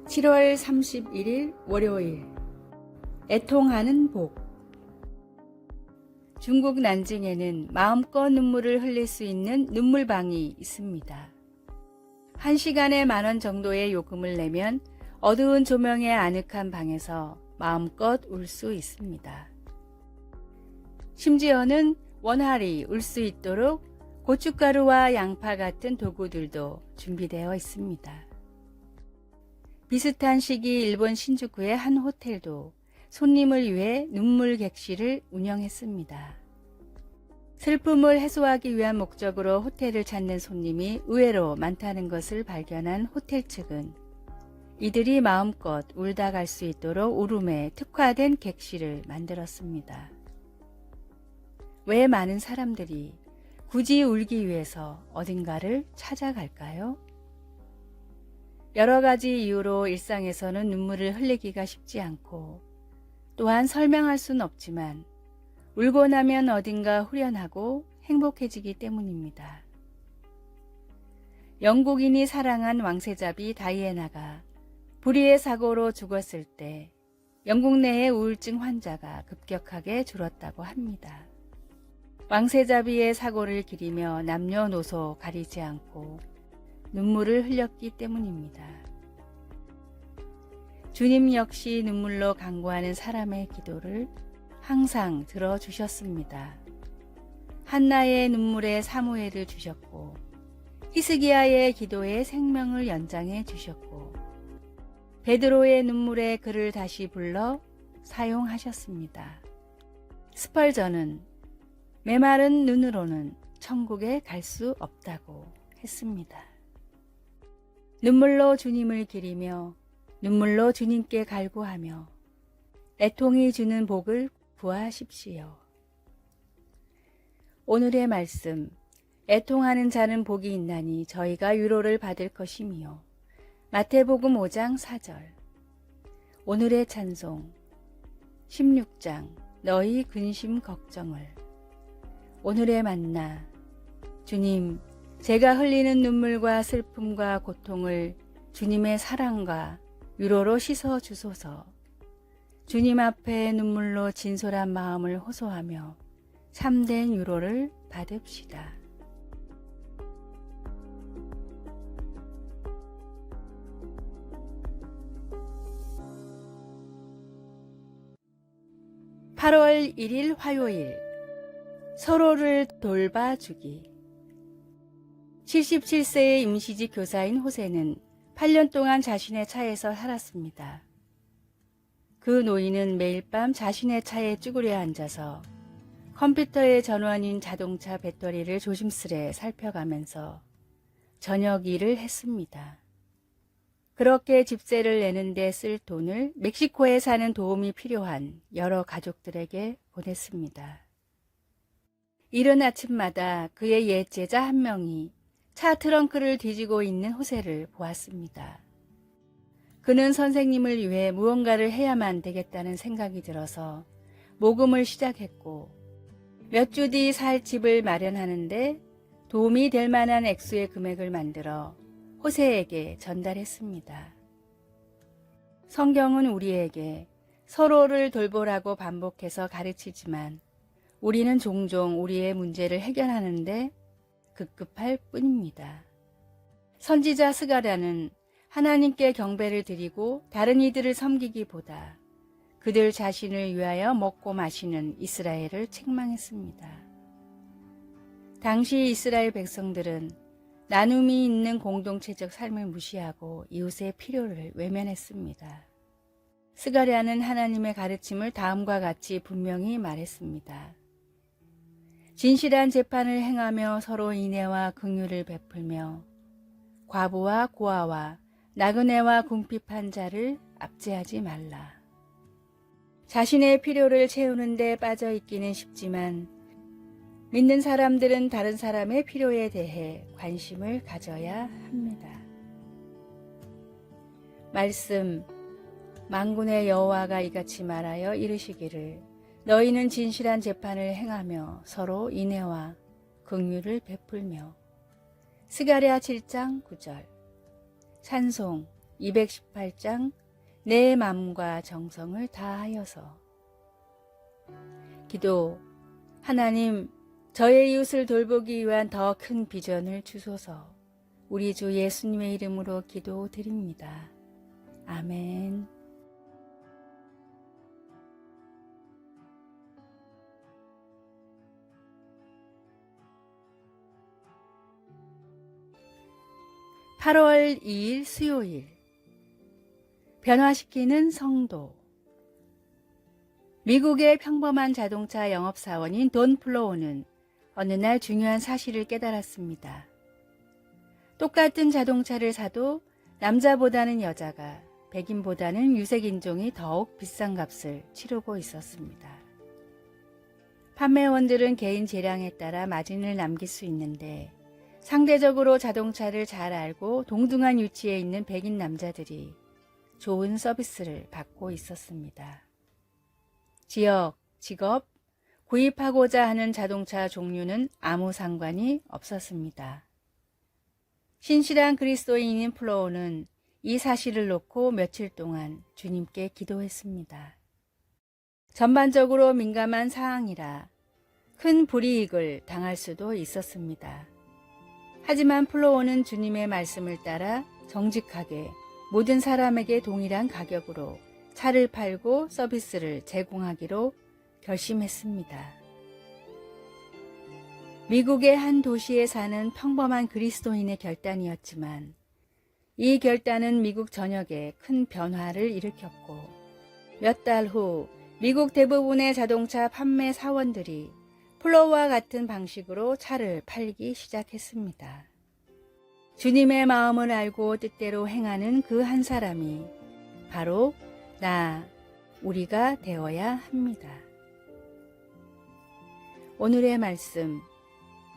7월 31일 월요일 애통하는 복. 중국 난징에는 마음껏 눈물을 흘릴 수 있는 눈물방이 있습니다. 1시간에 10,000원 정도의 요금을 내면 어두운 조명의 아늑한 방에서 마음껏 울 수 있습니다. 심지어는 원활히 울 수 있도록 고춧가루와 양파 같은 도구들도 준비되어 있습니다. 비슷한 시기 일본 신주쿠의 한 호텔도 손님을 위해 눈물 객실을 운영했습니다. 슬픔을 해소하기 위한 목적으로 호텔을 찾는 손님이 의외로 많다는 것을 발견한 호텔 측은 이들이 마음껏 울다 갈 수 있도록 울음에 특화된 객실을 만들었습니다. 왜 많은 사람들이 굳이 울기 위해서 어딘가를 찾아갈까요? 여러 가지 이유로 일상에서는 눈물을 흘리기가 쉽지 않고 또한 설명할 수는 없지만 울고 나면 어딘가 후련하고 행복해지기 때문입니다. 영국인이 사랑한 왕세자비 다이애나가 불의의 사고로 죽었을 때 영국 내의 우울증 환자가 급격하게 줄었다고 합니다. 왕세자비의 사고를 기리며 남녀노소 가리지 않고 눈물을 흘렸기 때문입니다. 주님 역시 눈물로 간구하는 사람의 기도를 항상 들어주셨습니다. 한나의 눈물에 사무엘을 주셨고 히스기야의 기도에 생명을 연장해 주셨고 베드로의 눈물에 그를 다시 불러 사용하셨습니다. 스펄전은 메마른 눈으로는 천국에 갈 수 없다고 했습니다. 눈물로 주님을 기리며 눈물로 주님께 갈구하며 애통이 주는 복을 구하십시오. 오늘의 말씀, 애통하는 자는 복이 있나니 저희가 위로를 받을 것이며 마태복음 5장 4절. 오늘의 찬송 16장 너희 근심 걱정을. 오늘의 만나 주님, 제가 흘리는 눈물과 슬픔과 고통을 주님의 사랑과 위로로 씻어 주소서. 주님 앞에 눈물로 진솔한 마음을 호소하며 참된 위로를 받읍시다. (8월 1일) 화요일 서로를 돌봐주기. 77세의 임시직 교사인 호세는 8년 동안 자신의 차에서 살았습니다. 그 노인은 매일 밤 자신의 차에 쭈그려 앉아서 컴퓨터의 전원인 자동차 배터리를 조심스레 살펴가면서 저녁 일을 했습니다. 그렇게 집세를 내는데 쓸 돈을 멕시코에 사는 도움이 필요한 여러 가족들에게 보냈습니다. 이른 아침마다 그의 옛 제자 한 명이 차 트렁크를 뒤지고 있는 호세를 보았습니다. 그는 선생님을 위해 무언가를 해야만 되겠다는 생각이 들어서 모금을 시작했고 몇 주 뒤 살 집을 마련하는데 도움이 될 만한 액수의 금액을 만들어 호세에게 전달했습니다. 성경은 우리에게 서로를 돌보라고 반복해서 가르치지만 우리는 종종 우리의 문제를 해결하는데 급급할 뿐입니다. 선지자 스가랴는 하나님께 경배를 드리고 다른 이들을 섬기기보다 그들 자신을 위하여 먹고 마시는 이스라엘을 책망했습니다. 당시 이스라엘 백성들은 나눔이 있는 공동체적 삶을 무시하고 이웃의 필요를 외면했습니다. 스가랴는 하나님의 가르침을 다음과 같이 분명히 말했습니다. 진실한 재판을 행하며 서로 인애와 긍휼을 베풀며 과부와 고아와 나그네와 궁핍한 자를 압제하지 말라. 자신의 필요를 채우는 데 빠져 있기는 쉽지만 믿는 사람들은 다른 사람의 필요에 대해 관심을 가져야 합니다. 말씀, 만군의 여호와가 이같이 말하여 이르시기를 너희는 진실한 재판을 행하며 서로 인애와 긍휼을 베풀며. 스가랴 7장 9절. 찬송 218장 내 마음과 정성을 다하여서. 기도. 하나님, 저의 이웃을 돌보기 위한 더 큰 비전을 주소서. 우리 주 예수님의 이름으로 기도드립니다. 아멘. (8월 2일) 수요일. 변화시키는 성도. 미국의 평범한 자동차 영업사원인 돈 플로우는 어느 날 중요한 사실을 깨달았습니다. 똑같은 자동차를 사도 남자보다는 여자가, 백인보다는 유색인종이 더욱 비싼 값을 치르고 있었습니다. 판매원들은 개인 재량에 따라 마진을 남길 수 있는데 상대적으로 자동차를 잘 알고 동등한 위치에 있는 백인 남자들이 좋은 서비스를 받고 있었습니다. 지역, 직업, 구입하고자 하는 자동차 종류는 아무 상관이 없었습니다. 신실한 그리스도인인 플로우는 이 사실을 놓고 며칠 동안 주님께 기도했습니다. 전반적으로 민감한 사항이라 큰 불이익을 당할 수도 있었습니다. 하지만 플로우는 주님의 말씀을 따라 정직하게 모든 사람에게 동일한 가격으로 차를 팔고 서비스를 제공하기로 결심했습니다. 미국의 한 도시에 사는 평범한 그리스도인의 결단이었지만 이 결단은 미국 전역에 큰 변화를 일으켰고 몇 달 후 미국 대부분의 자동차 판매 사원들이 플로우와 같은 방식으로 차를 팔기 시작했습니다. 주님의 마음을 알고 뜻대로 행하는 그 한 사람이 바로 우리가 되어야 합니다. 오늘의 말씀.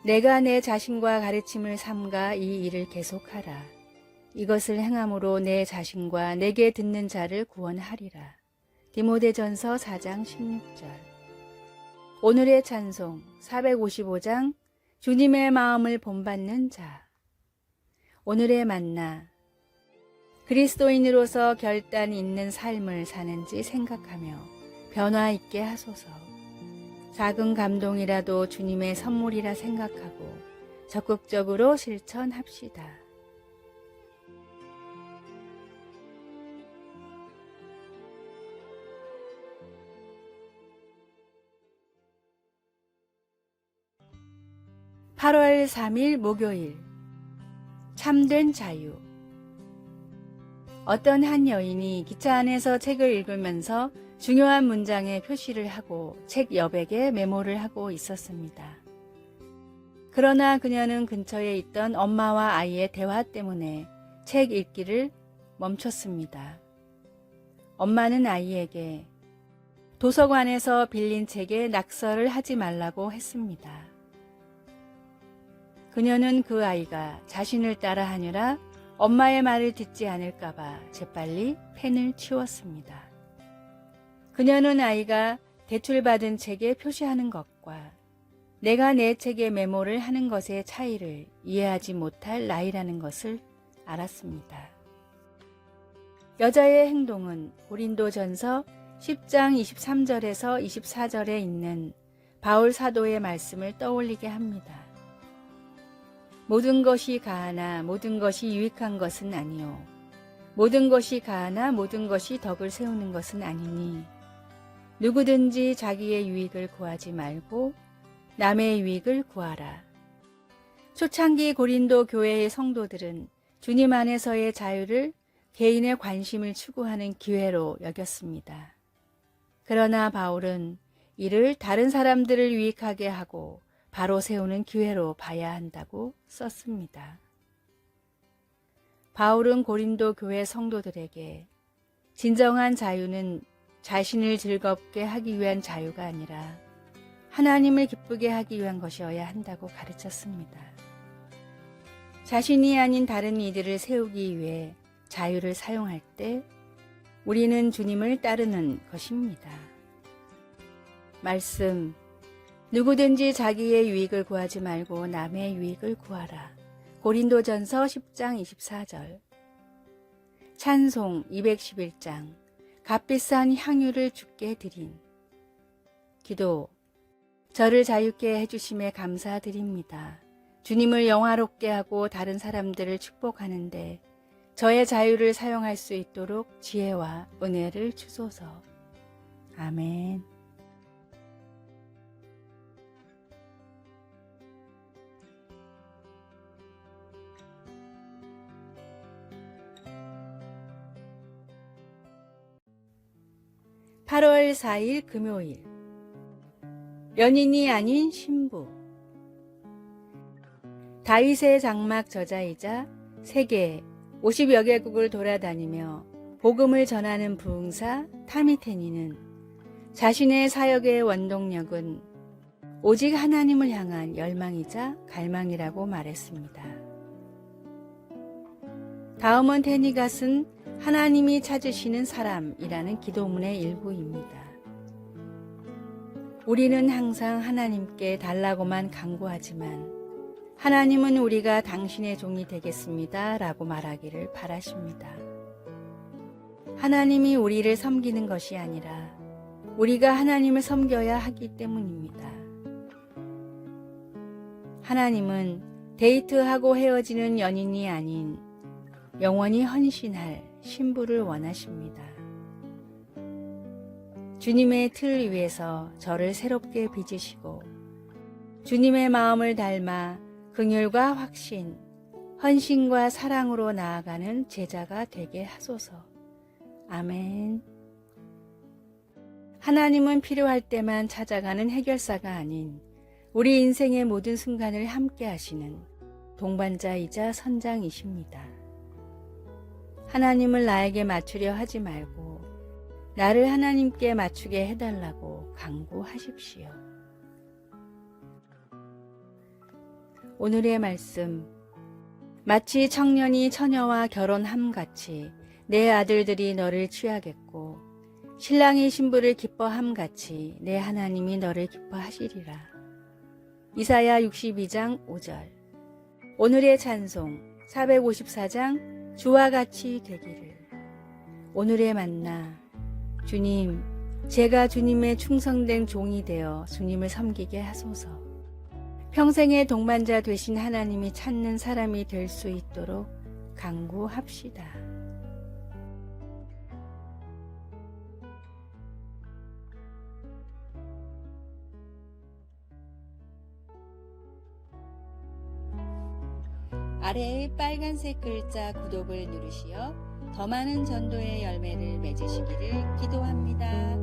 내가 내 자신과 가르침을 삼가 이 일을 계속하라. 이것을 행함으로 내 자신과 내게 듣는 자를 구원하리라. 디모데전서 4장 16절. 오늘의 찬송 455장 주님의 마음을 본받는 자. 오늘의 만나. 그리스도인으로서 결단 있는 삶을 사는지 생각하며 변화 있게 하소서. 작은 감동이라도 주님의 선물이라 생각하고 적극적으로 실천합시다. (8월 3일) 목요일. 참된 자유. 어떤 한 여인이 기차 안에서 책을 읽으면서 중요한 문장에 표시를 하고 책 여백에 메모를 하고 있었습니다. 그러나 그녀는 근처에 있던 엄마와 아이의 대화 때문에 책 읽기를 멈췄습니다. 엄마는 아이에게 도서관에서 빌린 책에 낙서를 하지 말라고 했습니다. 그녀는 그 아이가 자신을 따라 하느라 엄마의 말을 듣지 않을까봐 재빨리 펜을 치웠습니다. 그녀는 아이가 대출받은 책에 표시하는 것과 내가 내 책에 메모를 하는 것의 차이를 이해하지 못할 나이라는 것을 알았습니다. 여자의 행동은 고린도전서 10장 23절에서 24절에 있는 바울 사도의 말씀을 떠올리게 합니다. 모든 것이 가하나 모든 것이 유익한 것은 아니요 모든 것이 가하나 모든 것이 덕을 세우는 것은 아니니 누구든지 자기의 유익을 구하지 말고 남의 유익을 구하라. 초창기 고린도 교회의 성도들은 주님 안에서의 자유를 개인의 관심을 추구하는 기회로 여겼습니다. 그러나 바울은 이를 다른 사람들을 유익하게 하고 바로 세우는 기회로 봐야 한다고 썼습니다. 바울은 고린도 교회 성도들에게 진정한 자유는 자신을 즐겁게 하기 위한 자유가 아니라 하나님을 기쁘게 하기 위한 것이어야 한다고 가르쳤습니다. 자신이 아닌 다른 이들을 세우기 위해 자유를 사용할 때 우리는 주님을 따르는 것입니다. 말씀. 누구든지 자기의 유익을 구하지 말고 남의 유익을 구하라. 고린도전서 10장 24절. 찬송 211장 값비싼 향유를 주께 드린. 기도. 저를 자유케 해주심에 감사드립니다. 주님을 영화롭게 하고 다른 사람들을 축복하는데 저의 자유를 사용할 수 있도록 지혜와 은혜를 주소서. 아멘. (8월 4일) 금요일. 연인이 아닌 신부. 다윗의 장막 저자이자 세계 50여 개국을 돌아다니며 복음을 전하는 부흥사 타미테니는 자신의 사역의 원동력은 오직 하나님을 향한 열망이자 갈망이라고 말했습니다. 다음은 테니가 쓴 하나님이 찾으시는 사람이라는 기도문의 일부입니다. 우리는 항상 하나님께 달라고만 간구하지만 하나님은 우리가 당신의 종이 되겠습니다 라고 말하기를 바라십니다. 하나님이 우리를 섬기는 것이 아니라 우리가 하나님을 섬겨야 하기 때문입니다. 하나님은 데이트하고 헤어지는 연인이 아닌 영원히 헌신할 신부를 원하십니다. 주님의 틀 위에서 저를 새롭게 빚으시고 주님의 마음을 닮아 긍휼과 확신, 헌신과 사랑으로 나아가는 제자가 되게 하소서. 아멘. 하나님은 필요할 때만 찾아가는 해결사가 아닌 우리 인생의 모든 순간을 함께 하시는 동반자이자 선장이십니다. 하나님을 나에게 맞추려 하지 말고 나를 하나님께 맞추게 해달라고 간구하십시오. 오늘의 말씀. 마치 청년이 처녀와 결혼함같이 내 아들들이 너를 취하겠고 신랑이 신부를 기뻐함같이 내 하나님이 너를 기뻐하시리라. 이사야 62장 5절. 오늘의 찬송 454장 주와 같이 되기를. 오늘의 만나. 주님, 제가 주님의 충성된 종이 되어 주님을 섬기게 하소서. 평생의 동반자 되신 하나님이 찾는 사람이 될 수 있도록 간구합시다. 아래의 빨간색 글자 구독을 누르시어 더 많은 전도의 열매를 맺으시기를 기도합니다.